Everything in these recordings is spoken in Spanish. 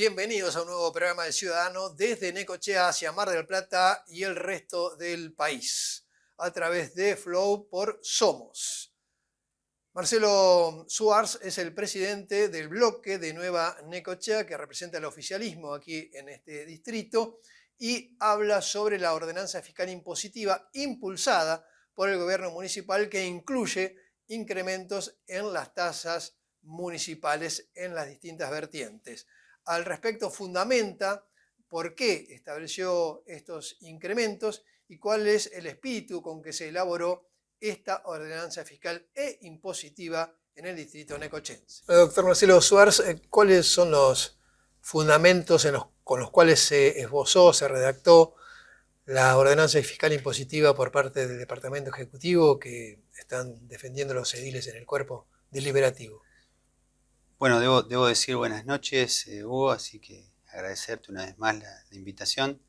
Bienvenidos a un nuevo programa de Ciudadano desde Necochea hacia Mar del Plata y el resto del país, a través de Flow por Somos. Marcelo Suárez es el presidente del bloque de Nueva Necochea, que representa el oficialismo aquí en este distrito, y habla sobre la ordenanza fiscal impositiva impulsada por el gobierno municipal, que incluye incrementos en las tasas municipales en las distintas vertientes. Al respecto, fundamenta por qué estableció estos incrementos y cuál es el espíritu con que se elaboró esta ordenanza fiscal e impositiva en el distrito necochense. Doctor Marcelo Suárez, ¿cuáles son los fundamentos con los cuales se esbozó, se redactó la ordenanza fiscal impositiva por parte del Departamento Ejecutivo que están defendiendo los ediles en el cuerpo deliberativo? Bueno, debo decir buenas noches, Hugo, así que agradecerte una vez más la invitación.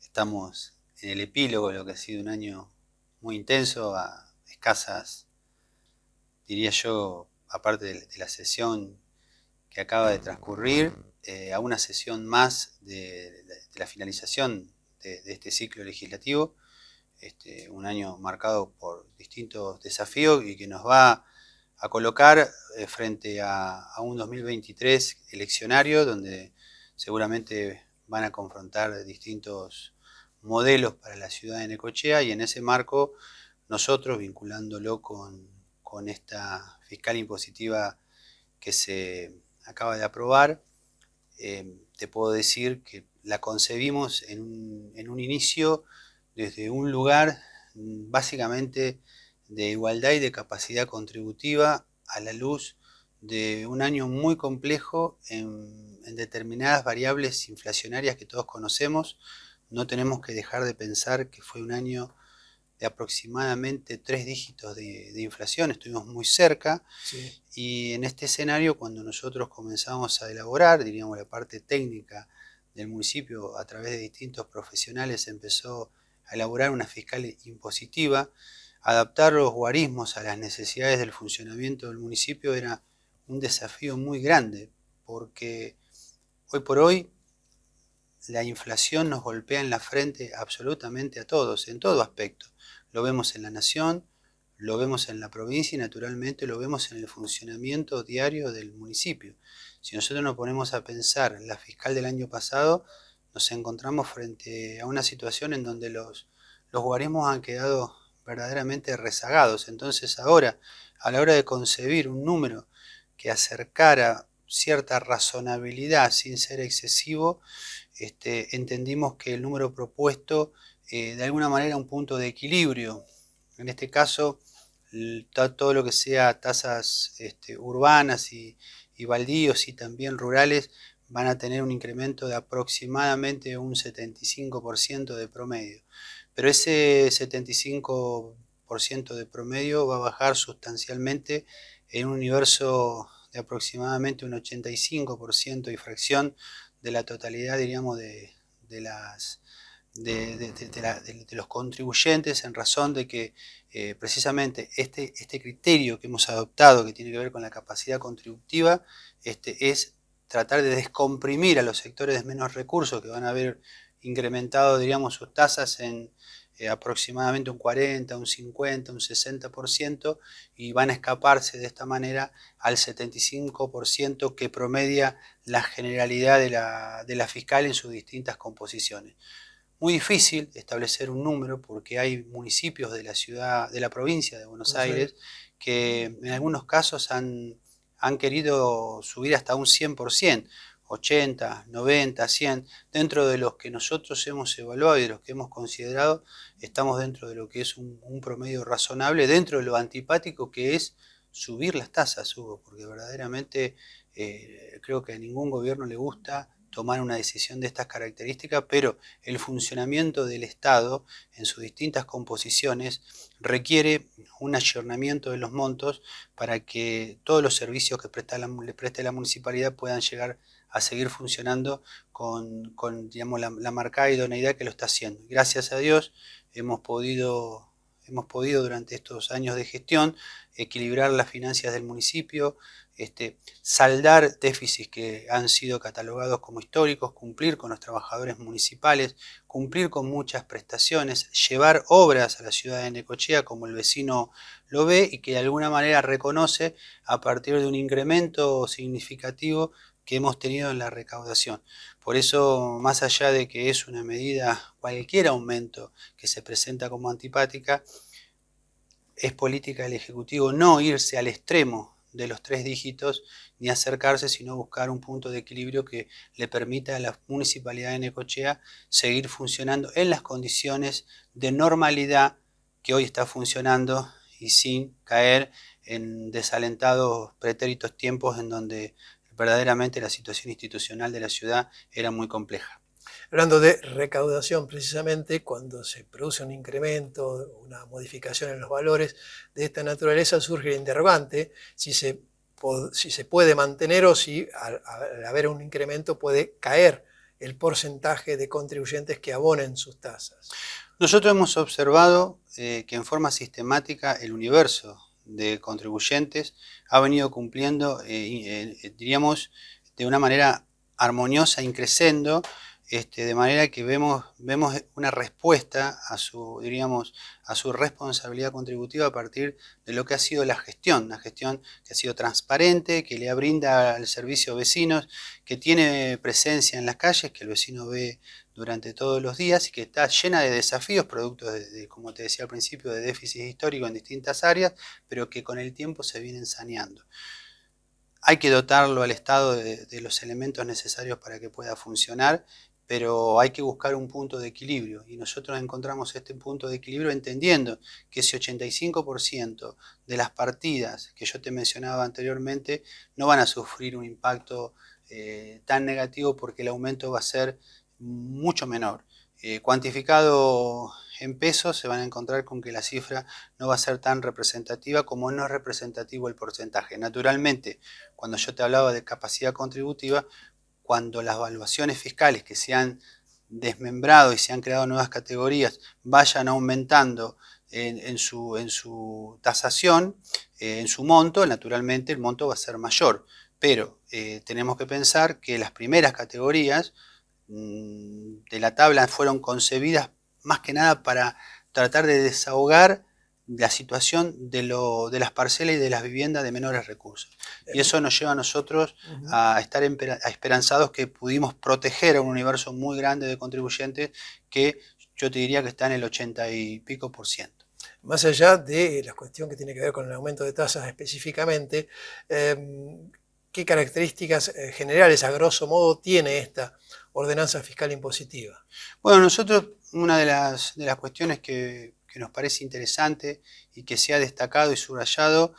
Estamos en el epílogo de lo que ha sido un año muy intenso, a escasas, diría yo, aparte de la sesión que acaba de transcurrir, a una sesión más de la finalización de este ciclo legislativo. Un año marcado por distintos desafíos y que nos va a colocar frente a un 2023 eleccionario donde seguramente van a confrontar distintos modelos para la ciudad de Necochea, y en ese marco nosotros, vinculándolo con esta fiscal impositiva que se acaba de aprobar, te puedo decir que la concebimos en un inicio desde un lugar básicamente de igualdad y de capacidad contributiva, a la luz de un año muy complejo en determinadas variables inflacionarias que todos conocemos. No tenemos que dejar de pensar que fue un año de aproximadamente 3 dígitos de inflación, estuvimos muy cerca. Sí. Y en este escenario, cuando nosotros comenzamos a elaborar, diríamos, la parte técnica del municipio, a través de distintos profesionales, empezó a elaborar una fiscal impositiva. Adaptar los guarismos a las necesidades del funcionamiento del municipio era un desafío muy grande, porque hoy por hoy la inflación nos golpea en la frente absolutamente a todos, en todo aspecto. Lo vemos en la nación, lo vemos en la provincia y naturalmente lo vemos en el funcionamiento diario del municipio. Si nosotros nos ponemos a pensar la fiscal del año pasado, nos encontramos frente a una situación en donde los guarismos han quedado verdaderamente rezagados. Entonces ahora, a la hora de concebir un número que acercara cierta razonabilidad sin ser excesivo, entendimos que el número propuesto de alguna manera un punto de equilibrio. En este caso, todo lo que sea tasas urbanas y baldíos y también rurales van a tener un incremento de aproximadamente un 75% de promedio. Pero ese 75% de promedio va a bajar sustancialmente en un universo de aproximadamente un 85% y fracción de la totalidad, diríamos, de los contribuyentes, en razón de que precisamente este criterio que hemos adoptado, que tiene que ver con la capacidad contributiva, es tratar de descomprimir a los sectores de menos recursos, que van a haber incrementado, diríamos, sus tasas en aproximadamente un 40, un 50, un 60%, y van a escaparse de esta manera al 75% que promedia la generalidad de la fiscal en sus distintas composiciones. Muy difícil establecer un número porque hay municipios de la ciudad, de la provincia de Buenos Aires, que en algunos casos han querido subir hasta un 100%, 80, 90, 100, dentro de los que nosotros hemos evaluado y de los que hemos considerado, estamos dentro de lo que es un promedio razonable, dentro de lo antipático que es subir las tasas, Hugo, porque verdaderamente creo que a ningún gobierno le gusta tomar una decisión de estas características, pero el funcionamiento del Estado en sus distintas composiciones requiere un ayornamiento de los montos para que todos los servicios que le preste la municipalidad puedan llegar a seguir funcionando con digamos, la marcada idoneidad que lo está haciendo. Gracias a Dios hemos podido hemos podido durante estos años de gestión equilibrar las finanzas del municipio, saldar déficits que han sido catalogados como históricos, cumplir con los trabajadores municipales, cumplir con muchas prestaciones, llevar obras a la ciudad de Necochea como el vecino lo ve y que de alguna manera reconoce a partir de un incremento significativo que hemos tenido en la recaudación. Por eso, más allá de que es una medida, cualquier aumento que se presenta como antipática, es política del Ejecutivo no irse al extremo de los 3 dígitos ni acercarse, sino buscar un punto de equilibrio que le permita a la Municipalidad de Necochea seguir funcionando en las condiciones de normalidad que hoy está funcionando y sin caer en desalentados pretéritos tiempos en donde verdaderamente la situación institucional de la ciudad era muy compleja. Hablando de recaudación, precisamente, cuando se produce un incremento, una modificación en los valores de esta naturaleza, surge el interrogante si se puede mantener o si al haber un incremento puede caer el porcentaje de contribuyentes que abonen sus tasas. Nosotros hemos observado que en forma sistemática el universo de contribuyentes ha venido cumpliendo, diríamos, de una manera armoniosa, increciendo, de manera que vemos una respuesta a su responsabilidad contributiva a partir de lo que ha sido la gestión que ha sido transparente, que le brinda el servicio a vecinos, que tiene presencia en las calles, que el vecino ve durante todos los días y que está llena de desafíos, producto de, como te decía al principio, de déficit histórico en distintas áreas, pero que con el tiempo se vienen saneando. Hay que dotarlo al Estado de los elementos necesarios para que pueda funcionar, pero hay que buscar un punto de equilibrio y nosotros encontramos este punto de equilibrio entendiendo que ese 85% de las partidas que yo te mencionaba anteriormente no van a sufrir un impacto tan negativo porque el aumento va a ser mucho menor. Cuantificado en pesos se van a encontrar con que la cifra no va a ser tan representativa como no es representativo el porcentaje. Naturalmente, cuando yo te hablaba de capacidad contributiva, cuando las evaluaciones fiscales que se han desmembrado y se han creado nuevas categorías vayan aumentando en su tasación, en su monto, naturalmente el monto va a ser mayor. Pero tenemos que pensar que las primeras categorías de la tabla fueron concebidas más que nada para tratar de desahogar la situación de las parcelas y de las viviendas de menores recursos. Y eso nos lleva a nosotros a estar esperanzados que pudimos proteger a un universo muy grande de contribuyentes que yo te diría que está en el 80 y pico %. Más allá de la cuestión que tiene que ver con el aumento de tasas específicamente, ¿qué características generales, a grosso modo, tiene esta ordenanza fiscal impositiva? Bueno, nosotros una de las cuestiones que nos parece interesante y que se ha destacado y subrayado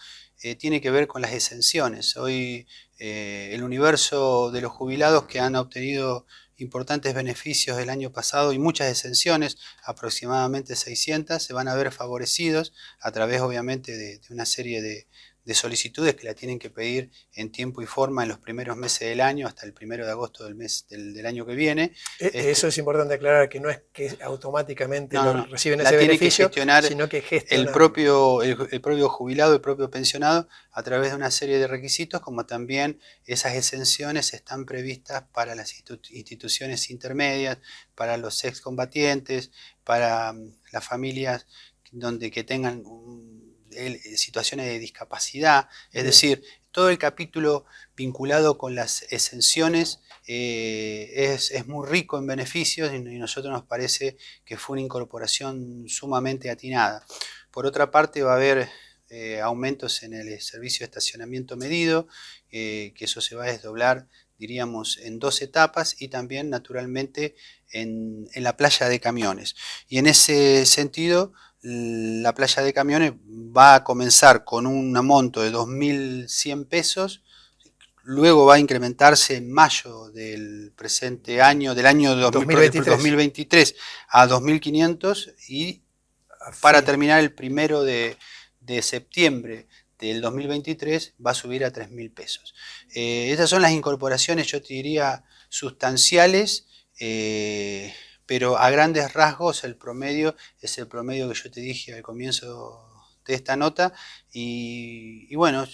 tiene que ver con las exenciones. Hoy el universo de los jubilados que han obtenido importantes beneficios el año pasado y muchas exenciones, aproximadamente 600, se van a ver favorecidos a través obviamente de una serie de solicitudes que la tienen que pedir en tiempo y forma en los primeros meses del año hasta el 1 de agosto del año que viene. Eso es importante aclarar, que no es que automáticamente reciben ese tiene beneficio, que gestionar sino que gestionan el propio jubilado, el propio pensionado, a través de una serie de requisitos, como también esas exenciones están previstas para las instituciones intermedias, para los excombatientes, para las familias que tengan situaciones de discapacidad, es decir, todo el capítulo vinculado con las exenciones es muy rico en beneficios y nosotros nos parece que fue una incorporación sumamente atinada. Por otra parte va a haber aumentos en el servicio de estacionamiento medido, que eso se va a desdoblar, diríamos, en 2 etapas y también naturalmente en la playa de camiones. Y en ese sentido, la playa de camiones va a comenzar con un monto de 2.100 pesos, luego va a incrementarse en mayo del presente año, del año 2023 a 2.500 y para terminar el 1 de septiembre del 2023 va a subir a 3.000 pesos. Estas son las incorporaciones, yo te diría, sustanciales pero a grandes rasgos el promedio es el promedio que yo te dije al comienzo de esta nota, y bueno,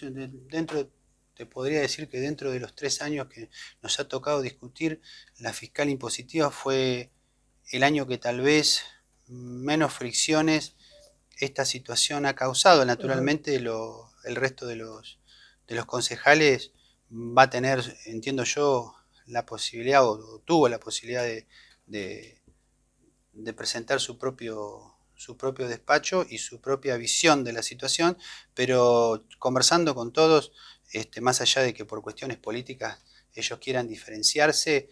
te podría decir que dentro de los 3 años que nos ha tocado discutir la fiscal impositiva fue el año que tal vez menos fricciones esta situación ha causado. Naturalmente el resto de los concejales va a tener, entiendo yo, la posibilidad o tuvo la posibilidad de presentar su propio despacho y su propia visión de la situación, pero conversando con todos, más allá de que por cuestiones políticas ellos quieran diferenciarse,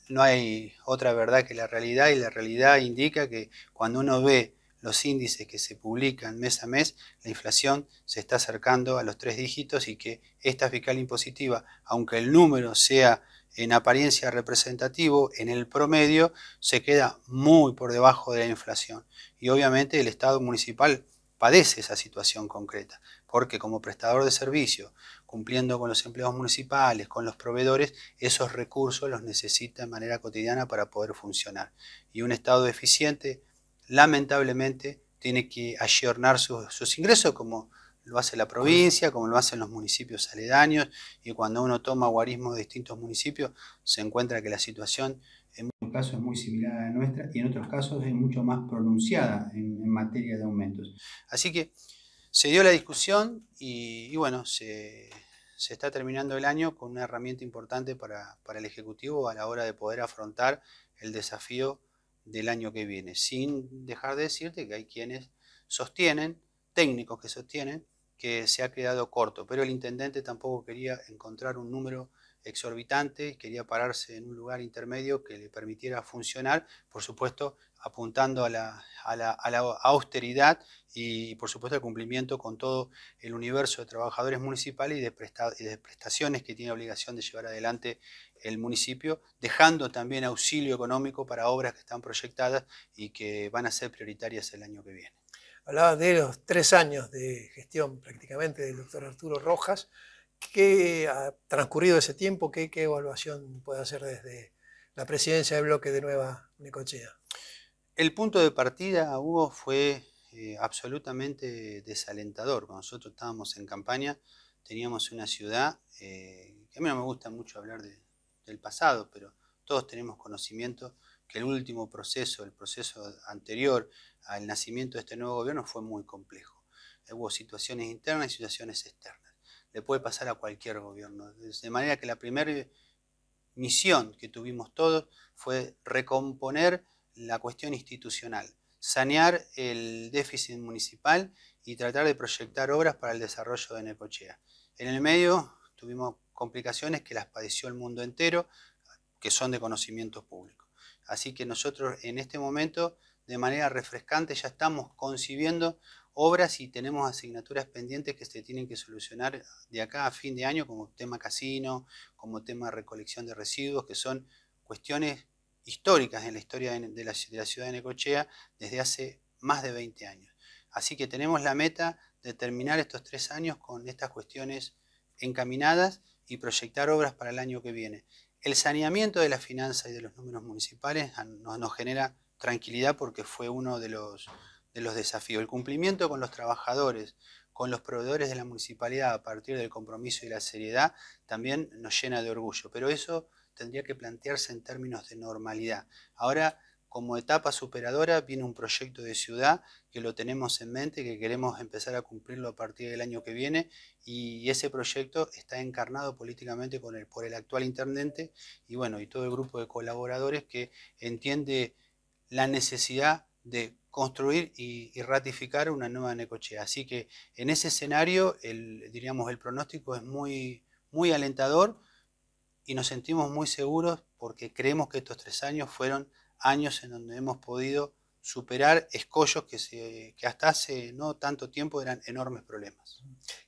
no hay otra verdad que la realidad, y la realidad indica que cuando uno ve los índices que se publican mes a mes, la inflación se está acercando a los 3 dígitos, y que esta fiscal impositiva, aunque el número sea en apariencia representativo, en el promedio se queda muy por debajo de la inflación. Y obviamente el Estado municipal padece esa situación concreta, porque como prestador de servicio, cumpliendo con los empleados municipales, con los proveedores, esos recursos los necesita de manera cotidiana para poder funcionar. Y un Estado eficiente, lamentablemente, tiene que ayornar sus ingresos, como lo hace la provincia, como lo hacen los municipios aledaños, y cuando uno toma guarismos de distintos municipios, se encuentra que la situación en muchos casos es muy similar a la nuestra, y en otros casos es mucho más pronunciada en materia de aumentos. Así que se dio la discusión y bueno, se está terminando el año con una herramienta importante para el Ejecutivo a la hora de poder afrontar el desafío del año que viene, sin dejar de decirte que hay quienes sostienen, técnicos que sostienen, que se ha quedado corto, pero el intendente tampoco quería encontrar un número exorbitante, quería pararse en un lugar intermedio que le permitiera funcionar, por supuesto apuntando a la austeridad y por supuesto al cumplimiento con todo el universo de trabajadores municipales y de prestaciones que tiene obligación de llevar adelante el municipio, dejando también auxilio económico para obras que están proyectadas y que van a ser prioritarias el año que viene. Hablaba de los 3 años de gestión prácticamente del doctor Arturo Rojas. ¿Qué ha transcurrido ese tiempo? ¿Qué evaluación puede hacer desde la presidencia del bloque de Nueva Necochea? El punto de partida, Hugo, fue absolutamente desalentador. Cuando nosotros estábamos en campaña, teníamos una ciudad, que a mí no me gusta mucho hablar del pasado, pero todos tenemos conocimiento que el último proceso, el proceso anterior al nacimiento de este nuevo gobierno, fue muy complejo. Hubo situaciones internas y situaciones externas. Le puede pasar a cualquier gobierno. De manera que la primera misión que tuvimos todos fue recomponer la cuestión institucional, sanear el déficit municipal y tratar de proyectar obras para el desarrollo de Necochea. En el medio tuvimos complicaciones que las padeció el mundo entero, que son de conocimiento público. Así que nosotros en este momento, de manera refrescante, ya estamos concibiendo obras y tenemos asignaturas pendientes que se tienen que solucionar de acá a fin de año, como tema casino, como tema recolección de residuos, que son cuestiones históricas en la historia de la ciudad de Necochea desde hace más de 20 años. Así que tenemos la meta de terminar estos 3 años con estas cuestiones encaminadas y proyectar obras para el año que viene. El saneamiento de las finanzas y de los números municipales nos genera tranquilidad porque fue uno de los desafíos. El cumplimiento con los trabajadores, con los proveedores de la municipalidad a partir del compromiso y la seriedad también nos llena de orgullo, pero eso tendría que plantearse en términos de normalidad. Ahora, como etapa superadora, viene un proyecto de ciudad que lo tenemos en mente, que queremos empezar a cumplirlo a partir del año que viene, y ese proyecto está encarnado políticamente por el actual intendente y bueno, y todo el grupo de colaboradores que entiende la necesidad de construir y ratificar una nueva Necochea. Así que en ese escenario, diríamos, el pronóstico es muy, muy alentador y nos sentimos muy seguros porque creemos que estos 3 años fueron años en donde hemos podido superar escollos que hasta hace no tanto tiempo eran enormes problemas.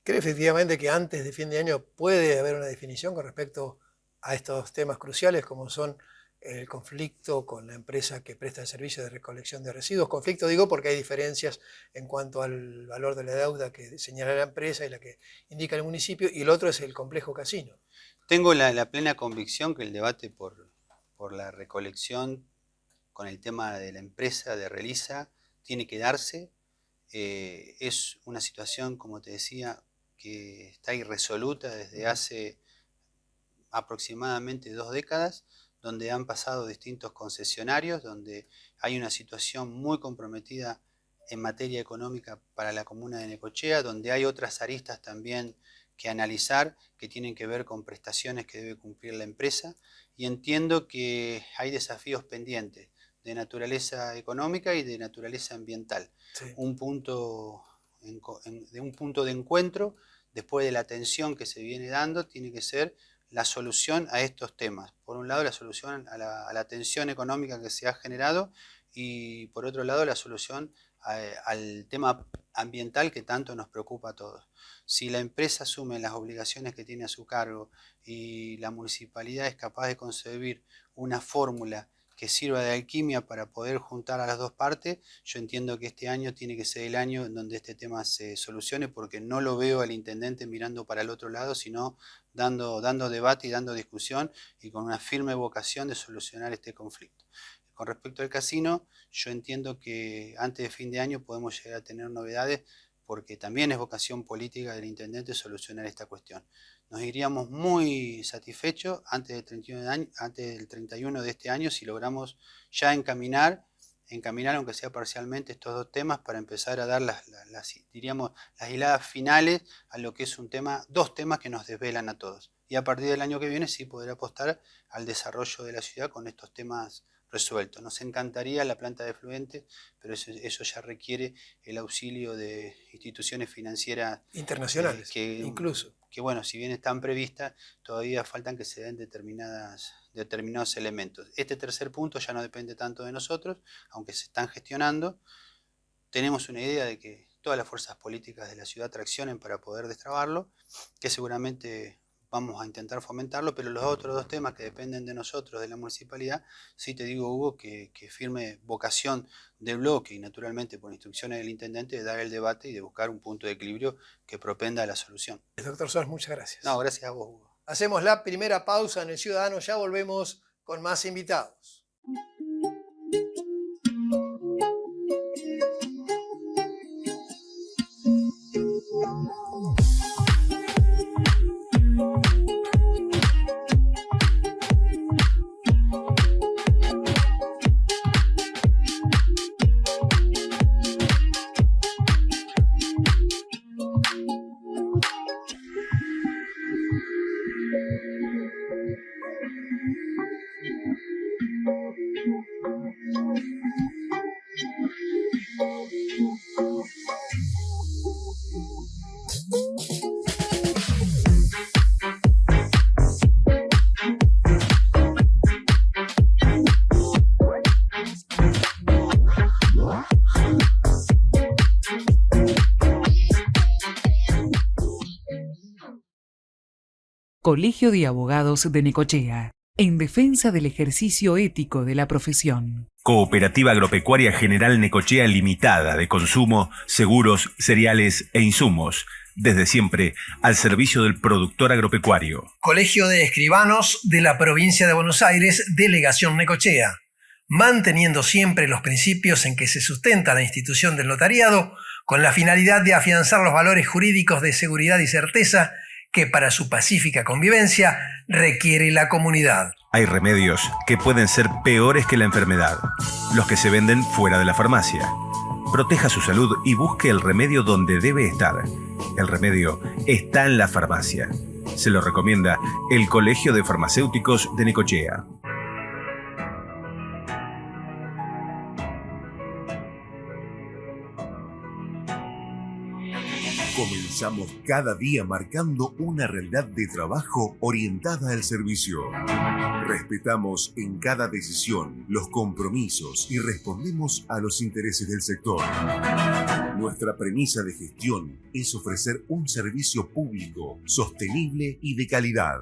¿Cree efectivamente que antes de fin de año puede haber una definición con respecto a estos temas cruciales como son el conflicto con la empresa que presta el servicio de recolección de residuos? Conflicto digo porque hay diferencias en cuanto al valor de la deuda que señala la empresa y la que indica el municipio, y el otro es el complejo casino. Tengo la plena convicción que el debate por por la recolección con el tema de la empresa de Relisa tiene que darse. Es una situación, como te decía, que está irresoluta desde hace aproximadamente 2 décadas, donde han pasado distintos concesionarios, donde hay una situación muy comprometida en materia económica para la comuna de Necochea, donde hay otras aristas también que analizar, que tienen que ver con prestaciones que debe cumplir la empresa, y entiendo que hay desafíos pendientes de naturaleza económica y de naturaleza ambiental. Sí. Un punto de encuentro, después de la tensión que se viene dando, tiene que ser la solución a estos temas. Por un lado, la solución a la tensión económica que se ha generado, y por otro lado, la solución al tema ambiental que tanto nos preocupa a todos. Si la empresa asume las obligaciones que tiene a su cargo y la municipalidad es capaz de concebir una fórmula que sirva de alquimia para poder juntar a las dos partes, yo entiendo que este año tiene que ser el año en donde este tema se solucione, porque no lo veo al intendente mirando para el otro lado, sino dando debate y dando discusión, y con una firme vocación de solucionar este conflicto. Con respecto al casino, yo entiendo que antes de fin de año podemos llegar a tener novedades, porque también es vocación política del intendente solucionar esta cuestión. Nos iríamos muy satisfechos antes del 31 de este año si logramos ya encaminar aunque sea parcialmente estos 2 temas, para empezar a dar las hiladas finales a lo que es 2 temas que nos desvelan a todos. Y a partir del año que viene sí poder apostar al desarrollo de la ciudad con estos temas resuelto. Nos encantaría la planta de efluentes, pero eso ya requiere el auxilio de instituciones financieras internacionales, incluso. Que bueno, si bien están previstas, todavía faltan que se den determinados elementos. Este tercer punto ya no depende tanto de nosotros, aunque se están gestionando. Tenemos una idea de que todas las fuerzas políticas de la ciudad traccionen para poder destrabarlo, que seguramente vamos a intentar fomentarlo, pero los otros 2 temas que dependen de nosotros, de la municipalidad, sí te digo, Hugo, que firme vocación de bloque y naturalmente por instrucciones del intendente de dar el debate y de buscar un punto de equilibrio que propenda a la solución. Doctor Soares, muchas gracias. No, gracias a vos, Hugo. Hacemos la primera pausa en El Ciudadano, ya volvemos con más invitados. Colegio de Abogados de Necochea, en defensa del ejercicio ético de la profesión. Cooperativa Agropecuaria General Necochea Limitada de consumo, seguros, cereales e insumos. Desde siempre, al servicio del productor agropecuario. Colegio de Escribanos de la Provincia de Buenos Aires, Delegación Necochea. Manteniendo siempre los principios en que se sustenta la institución del notariado, con la finalidad de afianzar los valores jurídicos de seguridad y certeza que para su pacífica convivencia requiere la comunidad. Hay remedios que pueden ser peores que la enfermedad, los que se venden fuera de la farmacia. Proteja su salud y busque el remedio donde debe estar. El remedio está en la farmacia. Se lo recomienda el Colegio de Farmacéuticos de Necochea. Comenzamos cada día marcando una realidad de trabajo orientada al servicio. Respetamos en cada decisión los compromisos y respondemos a los intereses del sector. Nuestra premisa de gestión es ofrecer un servicio público, sostenible y de calidad.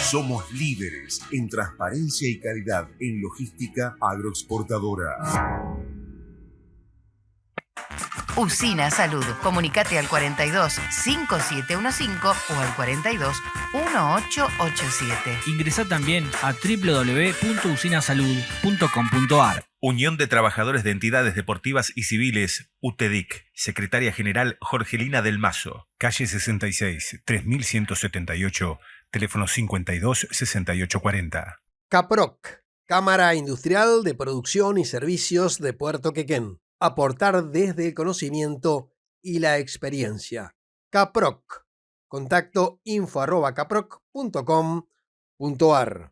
Somos líderes en transparencia y calidad en logística agroexportadora. Usina Salud. Comunicate al 42 5715 o al 42 1887. Ingresá también a www.usinasalud.com.ar. Unión de Trabajadores de Entidades Deportivas y Civiles, UTEDIC. Secretaria General Jorgelina del Mazo. Calle 66, 3178, teléfono 52 6840. CAPROC, Cámara Industrial de Producción y Servicios de Puerto Quequén. Aportar desde el conocimiento y la experiencia. CAPROC. Contacto info@caproc.com.ar.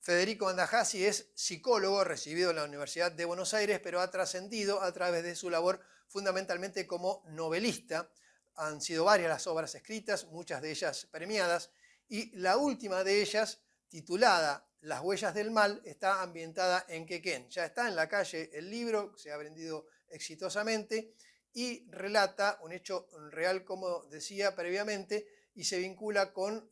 Federico Andajasi es psicólogo recibido en la Universidad de Buenos Aires, pero ha trascendido a través de su labor fundamentalmente como novelista. Han sido varias las obras escritas, muchas de ellas premiadas, y la última de ellas, titulada Las huellas del mal, está ambientada en Quequén. Ya está en la calle el libro, se ha vendido exitosamente y relata un hecho real, como decía previamente, y se vincula con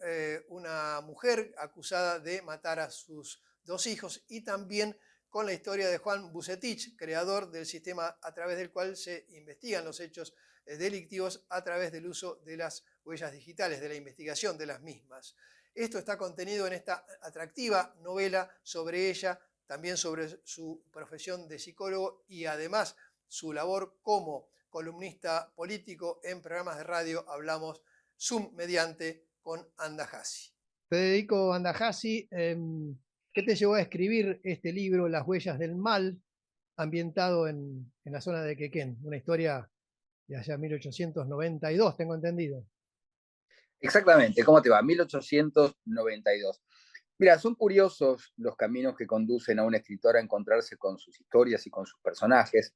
una mujer acusada de matar a sus dos hijos y también con la historia de Juan Bucetich, creador del sistema a través del cual se investigan los hechos delictivos a través del uso de las huellas digitales, de la investigación de las mismas. Esto está contenido en esta atractiva novela sobre ella, también sobre su profesión de psicólogo y además su labor como columnista político en programas de radio. Hablamos Zoom mediante con Andajasi. Federico Andajasi, ¿qué te llevó a escribir este libro, Las huellas del mal, ambientado en la zona de Quequén? Una historia de allá 1892, tengo entendido. Exactamente, ¿cómo te va? 1892. Mira, son curiosos los caminos que conducen a un escritor a encontrarse con sus historias y con sus personajes.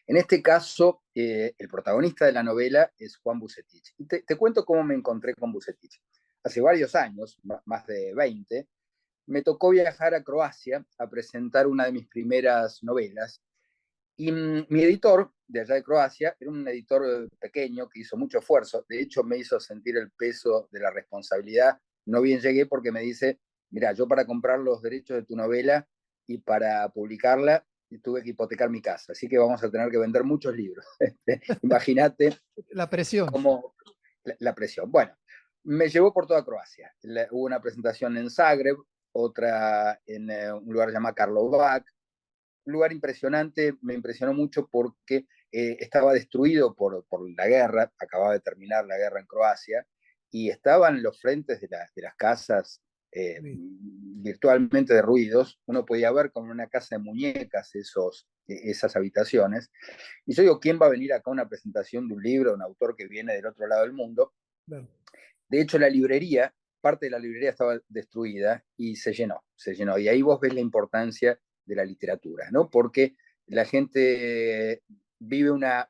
En este caso, el protagonista de la novela es Juan Bucetich. Y te cuento cómo me encontré con Bucetich. Hace varios años, más de 20, me tocó viajar a Croacia a presentar una de mis primeras novelas. Y mi editor de allá de Croacia era un editor pequeño que hizo mucho esfuerzo. De hecho, me hizo sentir el peso de la responsabilidad. No bien llegué porque me dice, mira, yo para comprar los derechos de tu novela y para publicarla tuve que hipotecar mi casa, así que vamos a tener que vender muchos libros. Imagínate la presión. Cómo, la presión. Bueno, me llevó por toda Croacia. Hubo una presentación en Zagreb, otra en un lugar llamado Karlovac. Un lugar impresionante, me impresionó mucho porque estaba destruido por la guerra, acababa de terminar la guerra en Croacia, y estaban los frentes de las casas virtualmente derruidos. Uno podía ver como una casa de muñecas esas habitaciones. Y yo digo, ¿quién va a venir acá a una presentación de un libro, de un autor que viene del otro lado del mundo? Bueno. De hecho, la librería, parte de la librería estaba destruida y se llenó. Y ahí vos ves la importancia de la literatura, ¿no? Porque la gente vive una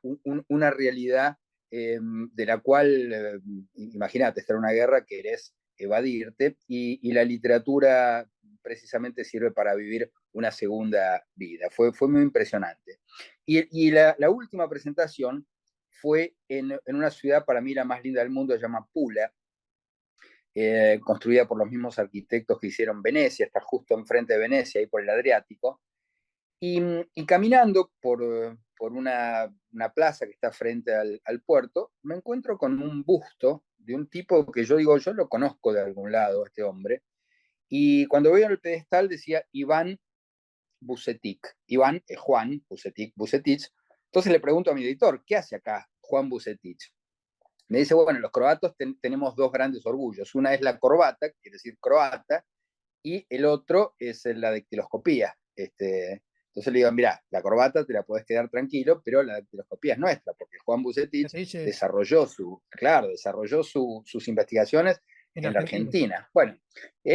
realidad de la cual, imagínate, estar en una guerra, querés evadirte, y la literatura precisamente sirve para vivir una segunda vida. Fue muy impresionante. Y la última presentación fue en una ciudad para mí la más linda del mundo, se llama Pula, construida por los mismos arquitectos que hicieron Venecia, está justo enfrente de Venecia, ahí por el Adriático. Y caminando por una plaza que está frente al puerto, me encuentro con un busto de un tipo que yo digo, yo lo conozco de algún lado, este hombre. Y cuando veo el pedestal decía Iván Bucetich. Iván es Juan, Bucetich. Entonces le pregunto a mi editor, ¿qué hace acá Juan Bucetich? Me dice, bueno, los croatos tenemos dos grandes orgullos. Una es la corbata, quiere decir croata, y el otro es la dactiloscopía. Entonces le digo, mira, la corbata te la podés quedar tranquilo, pero la dactiloscopía es nuestra, porque Juan Bucetich desarrolló sus investigaciones En en la Argentina. Argentina. Bueno,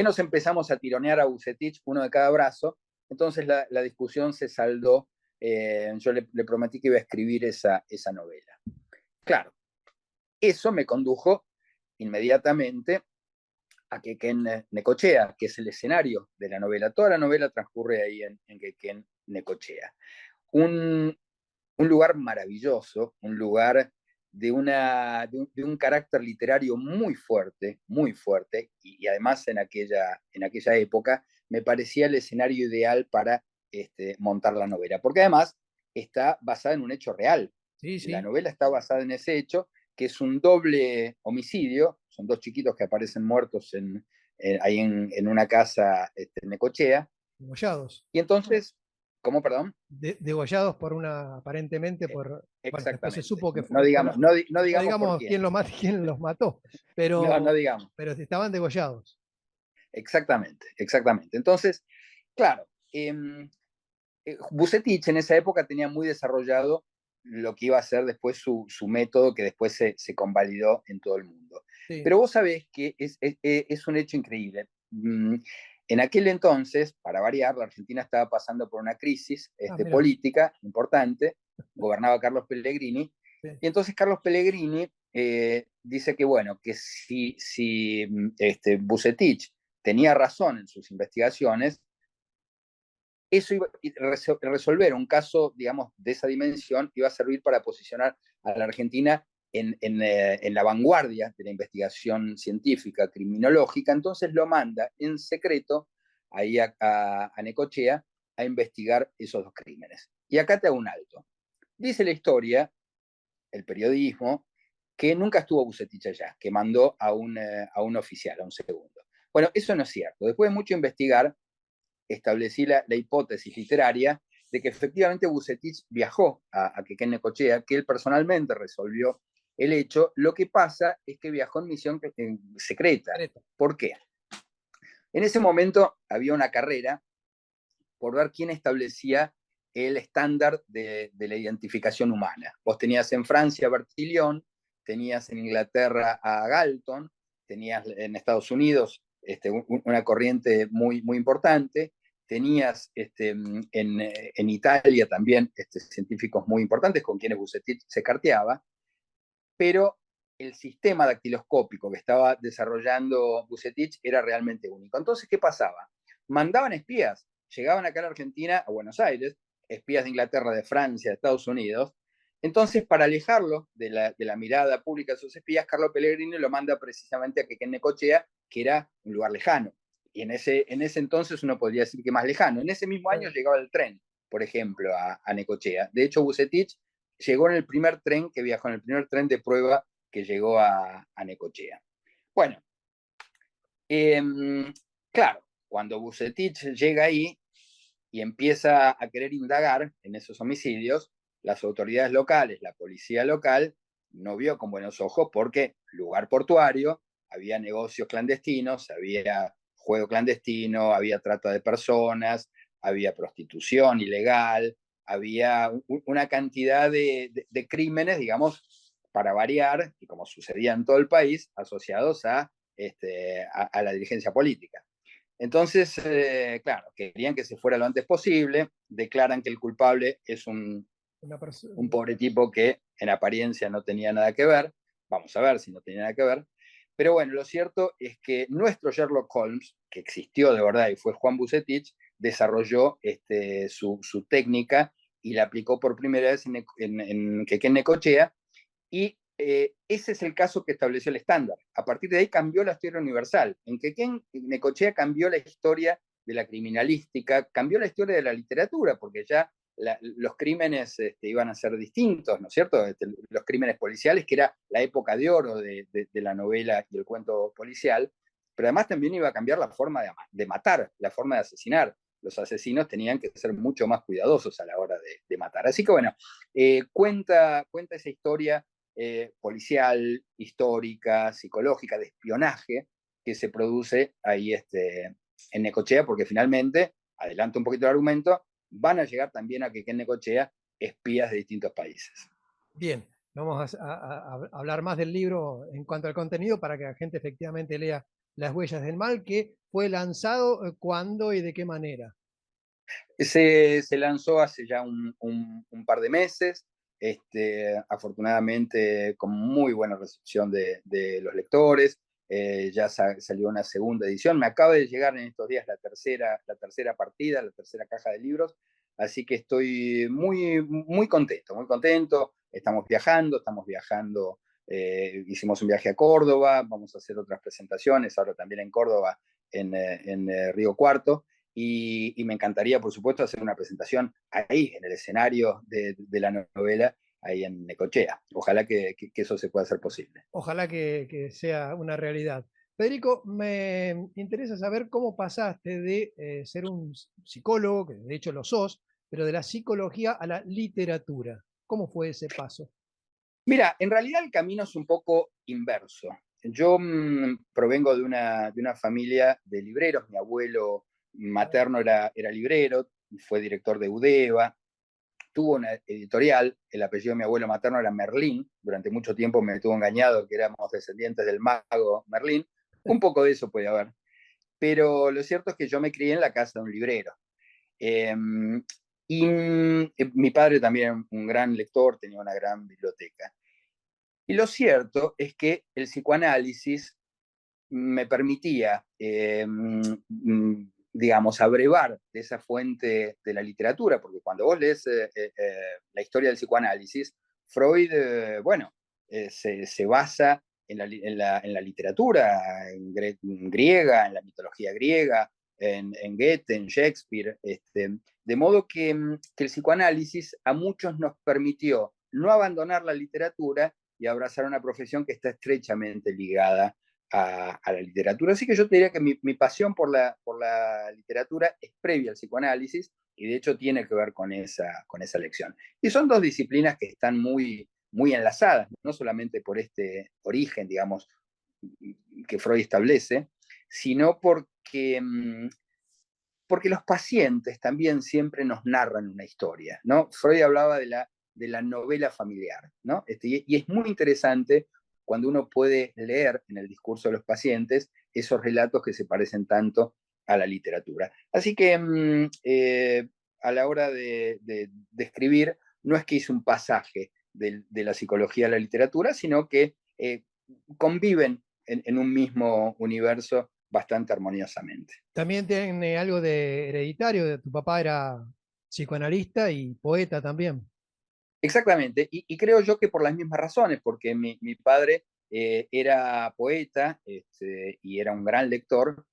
nos empezamos a tironear a Bucetich, uno de cada brazo, entonces la discusión se saldó, yo le prometí que iba a escribir esa novela. Claro, eso me condujo inmediatamente a Quequén Necochea, que es el escenario de la novela. Toda la novela transcurre ahí en Quequén Necochea. Un lugar maravilloso, un lugar de un carácter literario muy fuerte, y además en aquella época me parecía el escenario ideal para montar la novela, porque además está basada en un hecho real. Sí, sí. La novela está basada en ese hecho, que es un doble homicidio, son dos chiquitos que aparecen muertos ahí en una casa en Necochea, Degollados. y entonces, ¿cómo, perdón? Degollados aparentemente por, bueno, después se Exactamente. supo que No digamos, no digamos por digamos quién. quién los mató, No digamos. pero estaban degollados. Exactamente. Entonces, claro, Bucetich en esa época tenía muy desarrollado lo que iba a ser después su método, que después se convalidó en todo el mundo. Sí. Pero vos sabés que es un hecho increíble. En aquel entonces, para variar, la Argentina estaba pasando por una crisis política importante, gobernaba Carlos Pellegrini, sí. Y entonces Carlos Pellegrini dice que, bueno, que si Bucetich tenía razón en sus investigaciones, eso iba a resolver un caso, digamos, de esa dimensión, iba a servir para posicionar a la Argentina en la vanguardia de la investigación científica, criminológica. Entonces lo manda en secreto ahí a Necochea a investigar esos dos crímenes. Y acá te hago un alto. Dice la historia, el periodismo, que nunca estuvo Bucetich allá, que mandó a un oficial, a un segundo. Bueno, eso no es cierto. Después de mucho investigar, establecí la hipótesis literaria de que efectivamente Bucetich viajó a Quequén Necochea, que él personalmente resolvió el hecho. Lo que pasa es que viajó en misión secreta. ¿Por qué? En ese momento había una carrera por ver quién establecía el estándar de la identificación humana. Vos tenías en Francia a Bertillon, tenías en Inglaterra a Galton, tenías en Estados Unidos una corriente muy importante, tenías en Italia también científicos muy importantes con quienes Bucetich se carteaba, pero el sistema dactiloscópico que estaba desarrollando Bucetich era realmente único. Entonces, ¿qué pasaba? Mandaban espías, llegaban acá a la Argentina, a Buenos Aires, espías de Inglaterra, de Francia, de Estados Unidos. Entonces, para alejarlo de la mirada pública de esos espías, Carlos Pellegrini lo manda precisamente a Quequén Necochea, que era un lugar lejano. Y en ese entonces uno podría decir que más lejano. En ese mismo año llegaba el tren, por ejemplo, a Necochea. De hecho, Bucetich llegó en el primer tren que viajó, en el primer tren de prueba que llegó a Necochea. Bueno, claro, cuando Bucetich llega ahí y empieza a querer indagar en esos homicidios, las autoridades locales, la policía local, no vio con buenos ojos porque lugar portuario, había negocios clandestinos, había juego clandestino, había trata de personas, había prostitución ilegal, había una cantidad de crímenes, digamos, para variar, y como sucedía en todo el país, asociados a la dirigencia política. Entonces, claro, querían que se fuera lo antes posible, declaran que el culpable es un pobre tipo que en apariencia no tenía nada que ver, vamos a ver si no tenía nada que ver, pero bueno, lo cierto es que nuestro Sherlock Holmes, que existió de verdad y fue Juan Bucetich, desarrolló su técnica y la aplicó por primera vez en Quequén Necochea, y ese es el caso que estableció el estándar. A partir de ahí cambió la historia universal. En Quequén Necochea cambió la historia de la criminalística, cambió la historia de la literatura, porque ya los crímenes iban a ser distintos, ¿no es cierto? Los crímenes policiales, que era la época de oro de la novela y el cuento policial, pero además también iba a cambiar la forma de matar, la forma de asesinar. Los asesinos tenían que ser mucho más cuidadosos a la hora de matar. Así que bueno, cuenta esa historia policial, histórica, psicológica, de espionaje que se produce ahí en Necochea, porque finalmente, adelanto un poquito el argumento, van a llegar también a que en Necochea espías de distintos países. Bien, vamos a hablar más del libro en cuanto al contenido para que la gente efectivamente lea Las huellas del mal, que fue lanzado cuándo y de qué manera. Se lanzó hace ya un par de meses, afortunadamente con muy buena recepción de los lectores. Ya salió una segunda edición. Me acaba de llegar en estos días la tercera partida, la tercera caja de libros. Así que estoy muy contento, muy contento. Estamos viajando. Hicimos un viaje a Córdoba, vamos a hacer otras presentaciones, ahora también en Córdoba, en Río Cuarto. Y me encantaría, por supuesto, hacer una presentación ahí, en el escenario de la novela, ahí en Necochea. Ojalá que eso se pueda hacer posible. Ojalá que sea una realidad. Federico, me interesa saber cómo pasaste de ser un psicólogo, que de hecho lo sos, pero de la psicología a la literatura. ¿Cómo fue ese paso? Mira, en realidad el camino es un poco inverso. Yo provengo de una familia de libreros. Mi abuelo materno era librero, fue director de Udeva, tuvo una editorial. El apellido de mi abuelo materno era Merlín. Durante mucho tiempo me tuvo engañado que éramos descendientes del mago Merlín. Un poco de eso puede haber. Pero lo cierto es que yo me crié en la casa de un librero. Y mi padre también era un gran lector, tenía una gran biblioteca. Y lo cierto es que el psicoanálisis me permitía, digamos, abrevar de esa fuente de la literatura, porque cuando vos lees la historia del psicoanálisis, Freud, se basa en la literatura griega, en la mitología griega, en Goethe, en Shakespeare, de modo que el psicoanálisis a muchos nos permitió no abandonar la literatura y abrazar una profesión que está estrechamente ligada a la literatura. Así que yo te diría que mi pasión por la literatura es previa al psicoanálisis y de hecho tiene que ver con esa lección. Y son dos disciplinas que están muy enlazadas, no solamente por este origen, digamos, que Freud establece, sino porque los pacientes también siempre nos narran una historia, ¿no? Freud hablaba de la novela familiar, ¿no? Y es muy interesante cuando uno puede leer en el discurso de los pacientes esos relatos que se parecen tanto a la literatura. Así que a la hora de escribir, no es que hice un pasaje de la psicología a la literatura, sino que conviven en un mismo universo bastante armoniosamente. También tiene algo de hereditario, tu papá era psicoanalista y poeta también. Exactamente, y creo yo que por las mismas razones, porque mi padre era poeta y era un gran lector,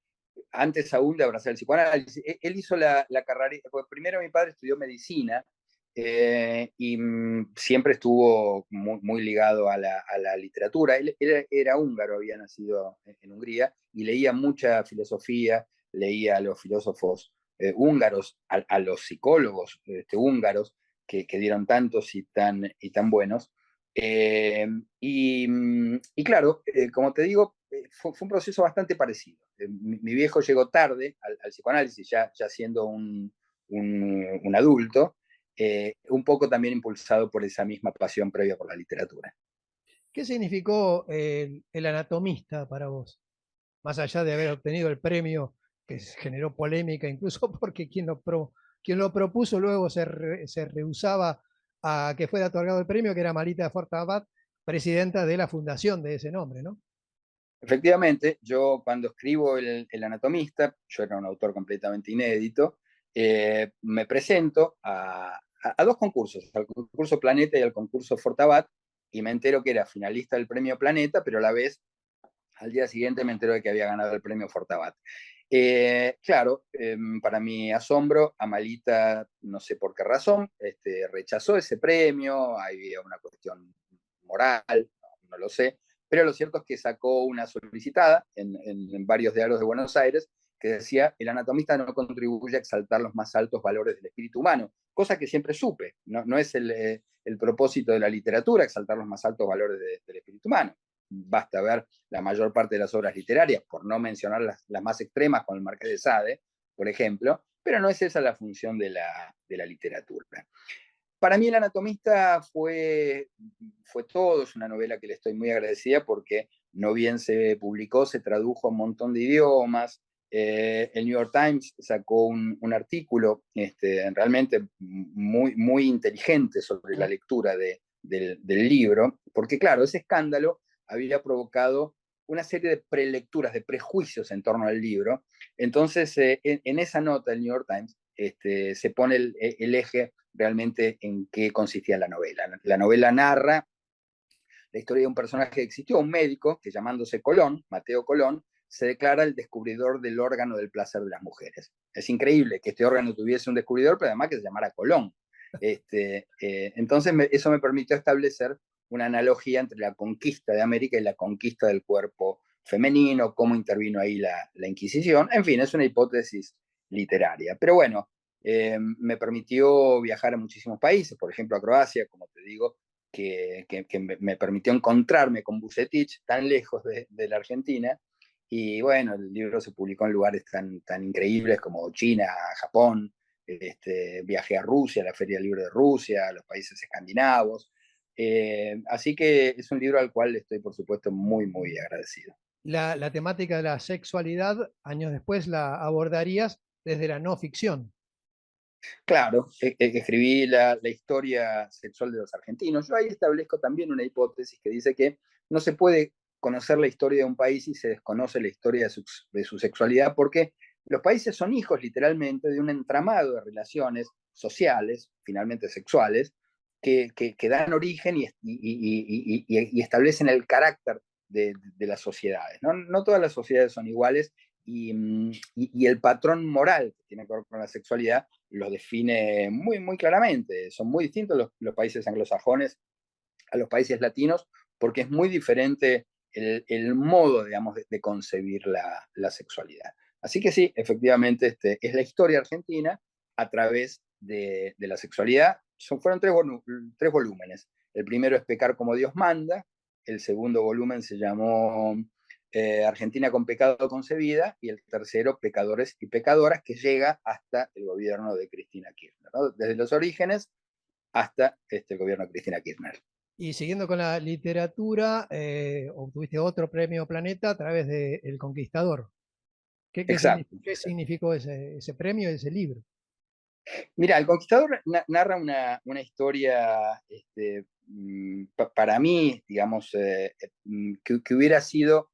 antes aún de abrazar el psicoanálisis. Él hizo la carrera, pues primero mi padre estudió medicina y siempre estuvo muy ligado a la literatura. Él era húngaro, había nacido en Hungría, y leía mucha filosofía, leía a los filósofos húngaros, a los psicólogos húngaros, que dieron tantos y tan buenos. Y claro, como te digo, fue un proceso bastante parecido. Mi viejo llegó tarde al psicoanálisis, ya siendo un adulto, un poco también impulsado por esa misma pasión previa por la literatura. ¿Qué significó el anatomista para vos? Más allá de haber obtenido el premio que generó polémica, incluso porque quien lo propuso luego se rehusaba a que fuera otorgado el premio, que era Marita Fortabat, presidenta de la fundación de ese nombre, ¿no? Efectivamente, yo cuando escribo el Anatomista, yo era un autor completamente inédito, me presento a dos concursos, al concurso Planeta y al concurso Fortabat, y me entero que era finalista del premio Planeta, pero a la vez Al día siguiente me enteró de que había ganado el premio Fortabat. Claro, para mi asombro, Amalita, no sé por qué razón, rechazó ese premio, había una cuestión moral, no lo sé, pero lo cierto es que sacó una solicitada en varios diarios de Buenos Aires que decía: el anatomista no contribuye a exaltar los más altos valores del espíritu humano, cosa que siempre supe, no es el propósito de la literatura exaltar los más altos valores del espíritu humano. Basta ver la mayor parte de las obras literarias, por no mencionar las más extremas, con el Marqués de Sade, por ejemplo, pero no es esa la función de la literatura. Para mí El anatomista fue todo, es una novela que le estoy muy agradecida porque no bien se publicó, se tradujo a un montón de idiomas. El New York Times sacó un artículo realmente muy inteligente sobre la lectura del libro, porque claro, ese escándalo había provocado una serie de prelecturas, de prejuicios en torno al libro. Entonces, en esa nota del New York Times se pone el eje realmente en qué consistía la novela. La novela narra la historia de un personaje que existió, un médico, que llamándose Colón, Mateo Colón, se declara el descubridor del órgano del placer de las mujeres. Es increíble que este órgano tuviese un descubridor, pero además que se llamara Colón. Entonces eso me permitió establecer una analogía entre la conquista de América y la conquista del cuerpo femenino, cómo intervino ahí la Inquisición. En fin, es una hipótesis literaria. Pero bueno, me permitió viajar a muchísimos países, por ejemplo a Croacia, como te digo, que me permitió encontrarme con Bucetich tan lejos de la Argentina. Y bueno, el libro se publicó en lugares tan increíbles como China, Japón. Viajé a Rusia, a la Feria del Libro de Rusia, a los países escandinavos. Así que es un libro al cual estoy, por supuesto, muy agradecido. La temática de la sexualidad, años después, la abordarías desde la no ficción. Claro, escribí la historia sexual de los argentinos. Yo ahí establezco también una hipótesis que dice que no se puede conocer la historia de un país si se desconoce la historia de su sexualidad, porque los países son hijos literalmente de un entramado de relaciones sociales, finalmente sexuales, que dan origen y establecen el carácter de las sociedades. No todas las sociedades son iguales y el patrón moral que tiene que ver con la sexualidad lo define muy claramente. Son muy distintos los países anglosajones a los países latinos porque es muy diferente el modo, digamos, de concebir la sexualidad. Así que sí, efectivamente, es la historia argentina a través de la sexualidad. Fueron tres volúmenes. El primero es Pecar como Dios manda, el segundo volumen se llamó Argentina con pecado concebida, y el tercero, Pecadores y Pecadoras, que llega hasta el gobierno de Cristina Kirchner, ¿no? Desde los orígenes hasta el gobierno de Cristina Kirchner. Y siguiendo con la literatura, obtuviste otro premio Planeta a través de El Conquistador. Exacto. ¿Qué significó ese premio y ese libro? Mira, El Conquistador narra una historia, para mí, digamos, que hubiera sido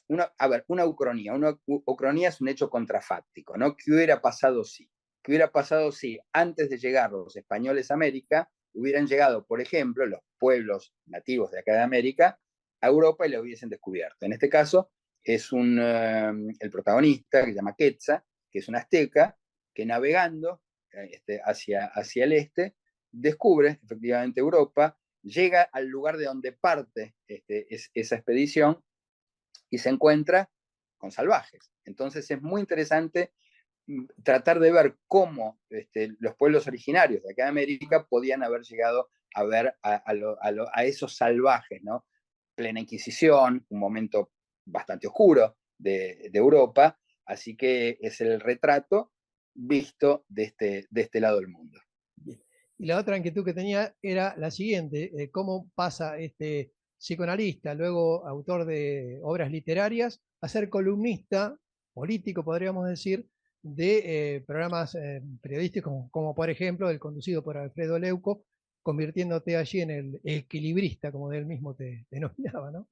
una ucronía. Una ucronía es un hecho contrafáctico, ¿no? ¿Qué hubiera pasado si? ¿Qué hubiera pasado si antes de llegar los españoles a América hubieran llegado, por ejemplo, los pueblos nativos de acá de América a Europa y la hubiesen descubierto? En este caso es el protagonista, que se llama Quetzal, que es un azteca, que navegando hacia el este, descubre efectivamente Europa, llega al lugar de donde parte esa expedición y se encuentra con salvajes. Entonces es muy interesante tratar de ver cómo los pueblos originarios de acá de América podían haber llegado a ver a esos salvajes, ¿no? Plena Inquisición, un momento bastante oscuro de Europa, así que es el retrato visto de este lado del mundo. Y la otra inquietud que tenía era la siguiente: ¿cómo pasa este psicoanalista, luego autor de obras literarias, a ser columnista político, podríamos decir, de programas periodísticos, como por ejemplo el conducido por Alfredo Leuco, convirtiéndote allí en el equilibrista, como él mismo te denominaba, ¿no?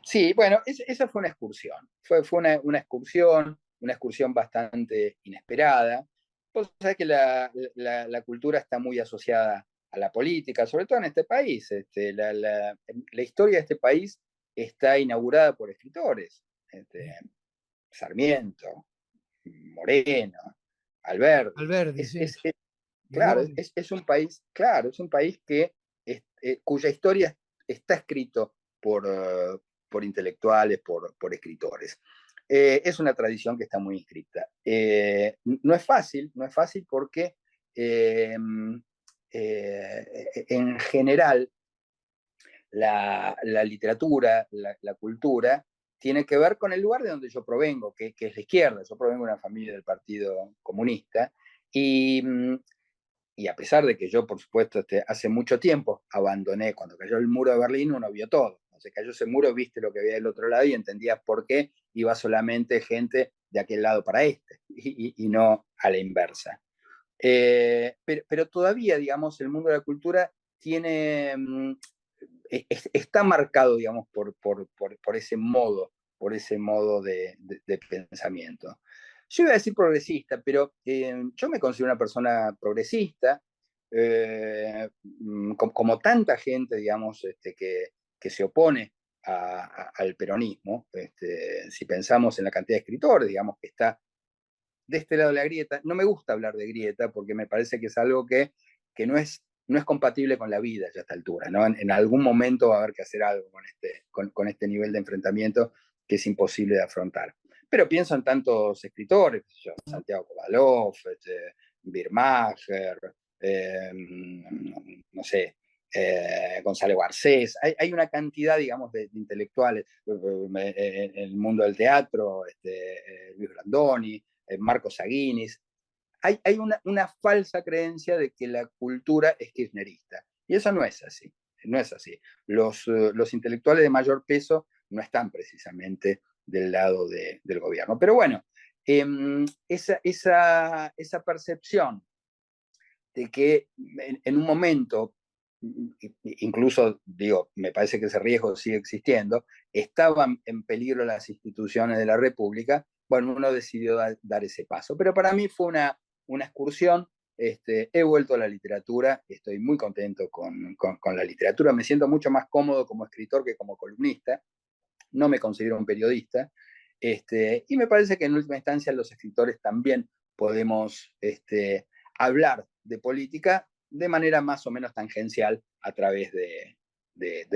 Sí, bueno, esa fue una excursión. Fue una excursión bastante inesperada. Vos sabés que la cultura está muy asociada a la política, sobre todo en este país. La historia de este país está inaugurada por escritores. Sarmiento, Moreno, Alberti. Alberti, sí. Claro, es un país, claro, es un país cuya historia está escrito por intelectuales, por escritores. Es una tradición que está muy inscrita. No es fácil porque en general la literatura, la cultura, tiene que ver con el lugar de donde yo provengo, que es la izquierda. Yo provengo de una familia del Partido Comunista, y a pesar de que yo, por supuesto, hace mucho tiempo abandoné, cuando cayó el muro de Berlín, uno vio todo. Cuando se cayó ese muro, viste lo que había del otro lado y entendías por qué iba solamente gente de aquel lado para este, y no a la inversa. Pero todavía, digamos, el mundo de la cultura está marcado, digamos, por ese modo de pensamiento. Yo iba a decir progresista, pero yo me considero una persona progresista, como tanta gente, digamos, que se opone al peronismo. Si pensamos en la cantidad de escritores, digamos, que está de este lado de la grieta. No me gusta hablar de grieta porque me parece que es algo que no es compatible con la vida ya a esta altura, ¿no? En algún momento va a haber que hacer algo con este nivel de enfrentamiento que es imposible de afrontar. Pero pienso en tantos escritores, Santiago Kovalov, Birmacher, no sé, Gonzalo Garcés. Hay una cantidad, digamos, de intelectuales en el mundo del teatro, Luis Brandoni, Marcos Aguinis. Hay una falsa creencia de que la cultura es kirchnerista, y eso no es así. No es así. Los intelectuales de mayor peso no están precisamente del lado del gobierno. Pero bueno, esa percepción de que en un momento, incluso, digo, me parece que ese riesgo sigue existiendo, estaban en peligro las instituciones de la República, bueno, uno decidió dar ese paso. Pero para mí fue una excursión. He vuelto a la literatura, estoy muy contento con la literatura, me siento mucho más cómodo como escritor que como columnista, no me considero un periodista, y me parece que en última instancia los escritores también podemos hablar de política de manera más o menos tangencial a través de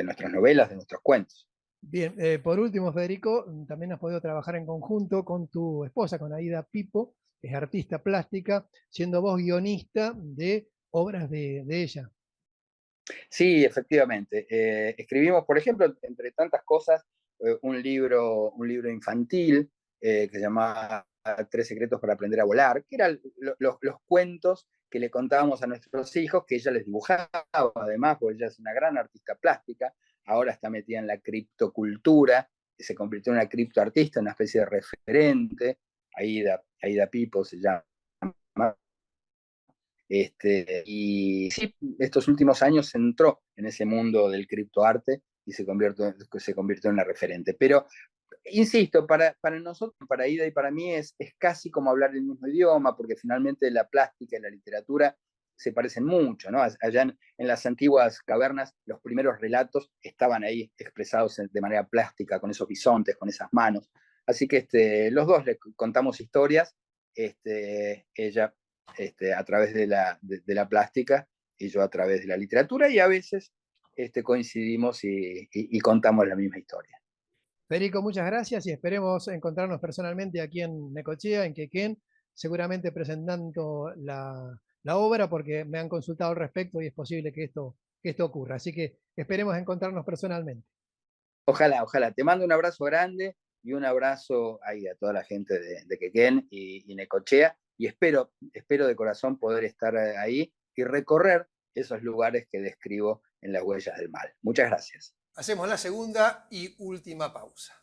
nuestras novelas, de nuestros cuentos. Bien, por último, Federico, también has podido trabajar en conjunto con tu esposa, con Aida Pipo, es artista plástica, siendo vos guionista de obras de ella. Sí, efectivamente. Escribimos, por ejemplo, entre tantas cosas, un libro infantil que se llamaba 3 secretos para aprender a volar, que eran los cuentos que le contábamos a nuestros hijos, que ella les dibujaba, además, porque ella es una gran artista plástica, ahora está metida en la criptocultura, se convirtió en una criptoartista, una especie de referente. Aida Pipo se llama. Y sí, estos últimos años entró en ese mundo del criptoarte y se convirtió en una referente. Pero, insisto, para nosotros, para Aida y para mí, es casi como hablar el mismo idioma, porque finalmente la plástica y la literatura se parecen mucho, ¿no? Allá en las antiguas cavernas, los primeros relatos estaban ahí expresados de manera plástica, con esos bisontes, con esas manos. Así que los dos le contamos historias, ella a través de la plástica y yo a través de la literatura, y a veces coincidimos y contamos la misma historia. Federico, muchas gracias y esperemos encontrarnos personalmente aquí en Necochea, en Quequén, seguramente presentando la obra, porque me han consultado al respecto y es posible que esto ocurra. Así que esperemos encontrarnos personalmente. Ojalá, ojalá. Te mando un abrazo grande y un abrazo ahí a toda la gente de Quequén y Necochea, y espero de corazón poder estar ahí y recorrer esos lugares que describo en Las Huellas del Mal. Muchas gracias. Hacemos la segunda y última pausa.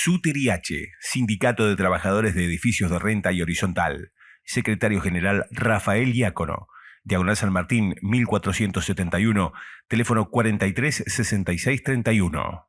Sutiriache, Sindicato de Trabajadores de Edificios de Renta y Horizontal. Secretario General Rafael Diácono. Diagonal San Martín, 1471, teléfono 43 66 31.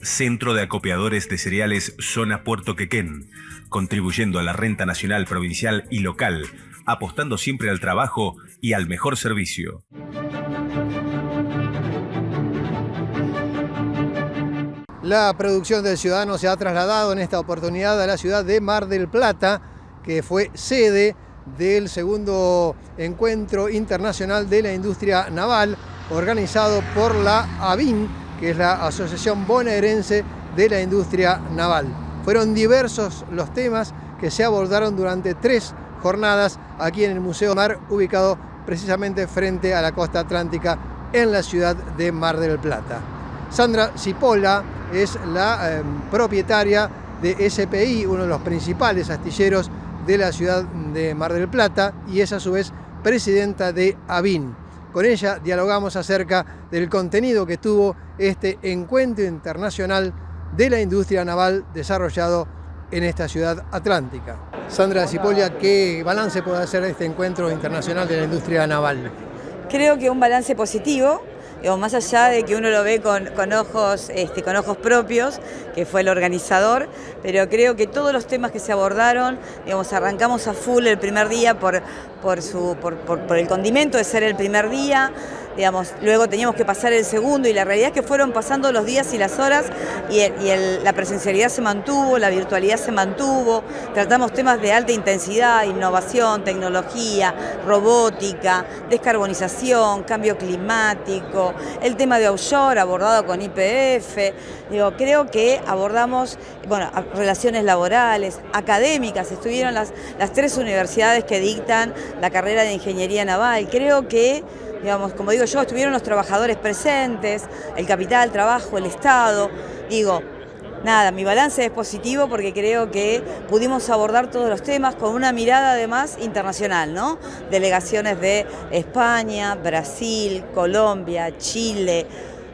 Centro de Acopiadores de Cereales Zona Puerto Quequén, contribuyendo a la renta nacional, provincial y local, apostando siempre al trabajo y al mejor servicio. La producción del Ciudadano se ha trasladado en esta oportunidad a la ciudad de Mar del Plata, que fue sede del segundo encuentro internacional de la industria naval, organizado por la ABIN, que es la Asociación Bonaerense de la Industria Naval. Fueron diversos los temas que se abordaron durante 3 jornadas aquí en el Museo Mar, ubicado precisamente frente a la costa atlántica en la ciudad de Mar del Plata. Sandra Cipolla es la propietaria de SPI, uno de los principales astilleros de la ciudad de Mar del Plata, y es a su vez presidenta de ABIN. Con ella dialogamos acerca del contenido que tuvo este encuentro internacional de la industria naval desarrollado en esta ciudad atlántica. Sandra Cipolla, ¿qué balance puede hacer de este encuentro internacional de la industria naval? Creo que un balance positivo, más allá de que uno lo ve con ojos propios, que fue el organizador, pero creo que todos los temas que se abordaron, arrancamos a full el primer día por el condimento de ser el primer día, luego teníamos que pasar el segundo, y la realidad es que fueron pasando los días y las horas, y la presencialidad se mantuvo, la virtualidad se mantuvo, tratamos temas de alta intensidad, innovación, tecnología, robótica, descarbonización, cambio climático, el tema de offshore abordado con YPF. Creo que abordamos relaciones laborales, académicas, estuvieron las 3 universidades que dictan la carrera de ingeniería naval. Creo que, como digo yo, estuvieron los trabajadores presentes, el capital, trabajo, el Estado. Mi balance es positivo porque creo que pudimos abordar todos los temas con una mirada además internacional, ¿no? Delegaciones de España, Brasil, Colombia, Chile,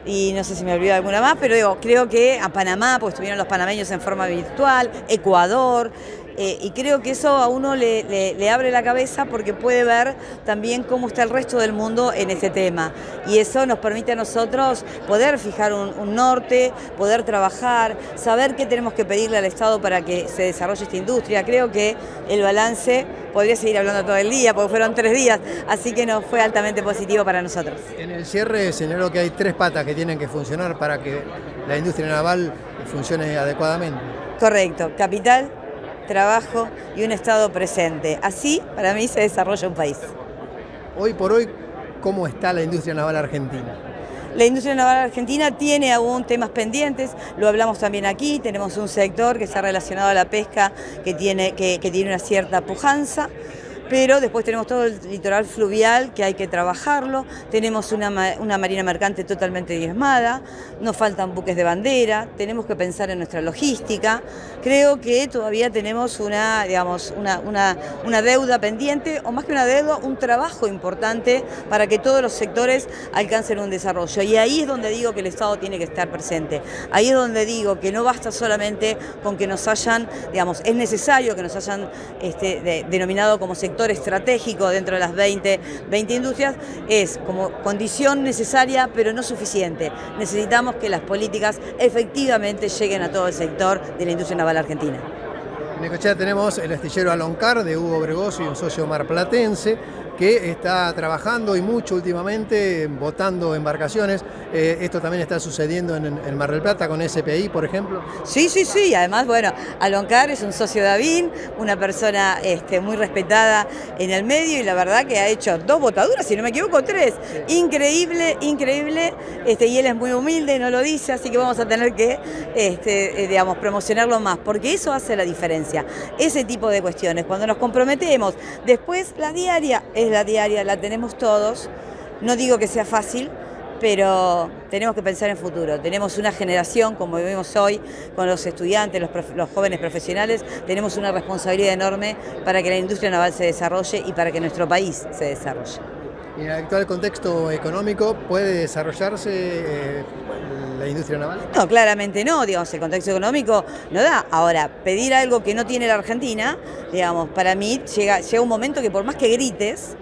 y no sé si me olvido alguna más, pero creo que a Panamá, porque estuvieron los panameños en forma virtual, Ecuador. Y creo que eso a uno le abre la cabeza porque puede ver también cómo está el resto del mundo en este tema. Y eso nos permite a nosotros poder fijar un norte, poder trabajar, saber qué tenemos que pedirle al Estado para que se desarrolle esta industria. Creo que el balance, podría seguir hablando todo el día porque fueron 3 días, así que nos fue altamente positivo para nosotros. En el cierre señaló que hay 3 patas que tienen que funcionar para que la industria naval funcione adecuadamente. Correcto, capital, trabajo y un Estado presente. Así, para mí, se desarrolla un país. Hoy por hoy, ¿cómo está la industria naval argentina? La industria naval argentina tiene aún temas pendientes, lo hablamos también aquí, tenemos un sector que está relacionado a la pesca que tiene una cierta pujanza, pero después tenemos todo el litoral fluvial que hay que trabajarlo, tenemos una marina mercante totalmente diezmada, nos faltan buques de bandera, tenemos que pensar en nuestra logística. Creo que todavía tenemos una deuda pendiente, o más que una deuda, un trabajo importante para que todos los sectores alcancen un desarrollo. Y ahí es donde digo que el Estado tiene que estar presente. Ahí es donde digo que no basta solamente con que nos hayan, es necesario que nos hayan denominado como sector estratégico dentro de las 20 industrias, es como condición necesaria pero no suficiente. Necesitamos que las políticas efectivamente lleguen a todo el sector de la industria naval argentina. En Necochea tenemos el astillero Aloncar de Hugo Bregoso y un socio marplatense que está trabajando y mucho últimamente, botando embarcaciones. Esto también está sucediendo en Mar del Plata con SPI, por ejemplo. Sí, sí, sí. Además, bueno, Aloncar es un socio de Avín, una persona muy respetada en el medio y la verdad que ha hecho 2 botaduras, si no me equivoco, 3. Increíble, increíble. Y él es muy humilde, no lo dice, así que vamos a tener que, digamos, promocionarlo más, porque eso hace la diferencia. Ese tipo de cuestiones, cuando nos comprometemos, después la diaria es la diaria, la tenemos todos. No digo que sea fácil, pero tenemos que pensar en futuro. Tenemos una generación, como vivimos hoy, con los estudiantes, los jóvenes profesionales, tenemos una responsabilidad enorme para que la industria naval se desarrolle y para que nuestro país se desarrolle. ¿Y en el actual contexto económico puede desarrollarse la industria naval? No, claramente no, digamos, el contexto económico no da. Ahora, pedir algo que no tiene la Argentina, digamos, para mí llega un momento que por más que grites,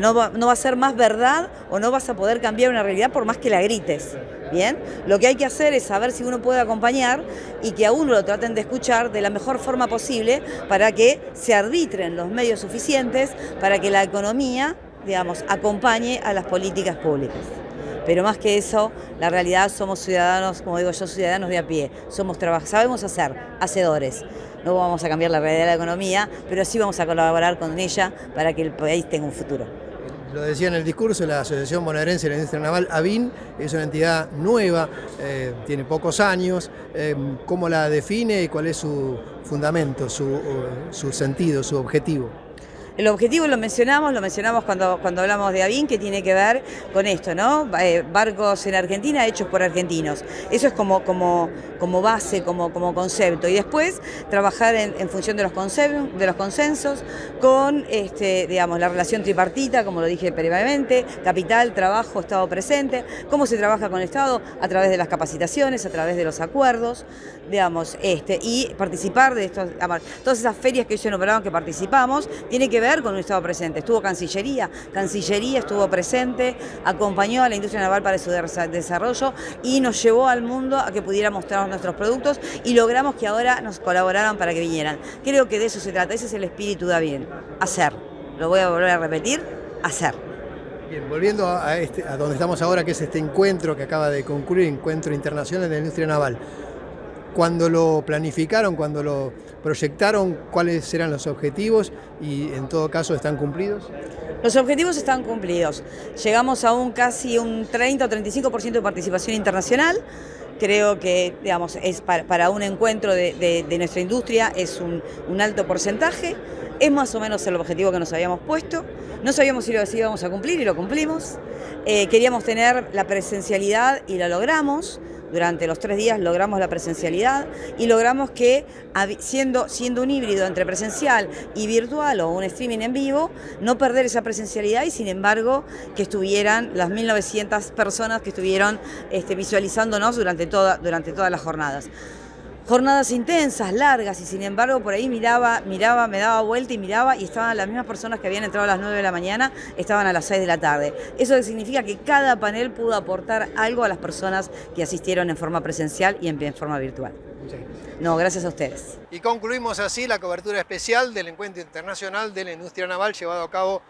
no va a ser más verdad o no vas a poder cambiar una realidad por más que la grites. Bien, lo que hay que hacer es saber si uno puede acompañar y que a uno lo traten de escuchar de la mejor forma posible para que se arbitren los medios suficientes para que la economía, digamos, acompañe a las políticas públicas. Pero más que eso, la realidad somos ciudadanos, como digo yo, ciudadanos de a pie. Sabemos hacer, hacedores. No vamos a cambiar la realidad de la economía, pero sí vamos a colaborar con ella para que el país tenga un futuro. Lo decía en el discurso, la Asociación Bonaerense de la Industria Naval, ABIN, es una entidad nueva, tiene pocos años. ¿Cómo la define y cuál es su fundamento, su sentido, su objetivo? El objetivo lo mencionamos cuando hablamos de Avín, que tiene que ver con esto, ¿no? Barcos en Argentina hechos por argentinos. Eso es como base, como concepto. Y después trabajar en función de los consensos, con digamos, la relación tripartita, como lo dije previamente, capital, trabajo, Estado presente. ¿Cómo se trabaja con el Estado? A través de las capacitaciones, a través de los acuerdos, digamos, y participar de estos, todas esas ferias que ellos nombraban que participamos, tiene que ver con un Estado presente. Estuvo Cancillería estuvo presente, acompañó a la industria naval para su desarrollo y nos llevó al mundo a que pudiera mostrar nuestros productos y logramos que ahora nos colaboraran para que vinieran. Creo que de eso se trata, ese es el espíritu de Avín, hacer. Lo voy a volver a repetir, hacer. Bien, volviendo a donde estamos ahora, que es este encuentro que acaba de concluir, Encuentro Internacional de la Industria Naval. Cuando lo planificaron, cuando lo proyectaron, ¿cuáles eran los objetivos y en todo caso están cumplidos? Los objetivos están cumplidos. Llegamos a casi un 30 o 35% de participación internacional. Creo que, digamos, es para un encuentro de nuestra industria es un alto porcentaje. Es más o menos el objetivo que nos habíamos puesto. No sabíamos si lo íbamos a cumplir y lo cumplimos. Queríamos tener la presencialidad y la logramos. Durante los 3 días logramos la presencialidad y logramos que, siendo un híbrido entre presencial y virtual o un streaming en vivo, no perder esa presencialidad y sin embargo que estuvieran las 1.900 personas que estuvieron visualizándonos durante todas las jornadas. Jornadas intensas, largas, y sin embargo por ahí miraba, me daba vuelta y miraba y estaban las mismas personas que habían entrado a las 9 de la mañana, estaban a las 6 de la tarde. Eso significa que cada panel pudo aportar algo a las personas que asistieron en forma presencial y en forma virtual. No, gracias a ustedes. Y concluimos así la cobertura especial del Encuentro Internacional de la Industria Naval llevado a cabo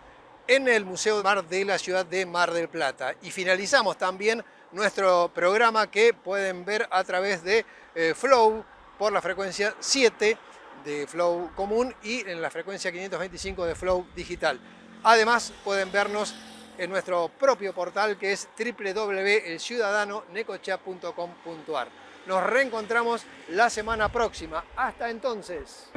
en el Museo Mar de la ciudad de Mar del Plata. Y finalizamos también nuestro programa que pueden ver a través de Flow por la frecuencia 7 de Flow común y en la frecuencia 525 de Flow digital. Además pueden vernos en nuestro propio portal que es www.elciudadanonecochea.com.ar. Nos reencontramos la semana próxima. Hasta entonces.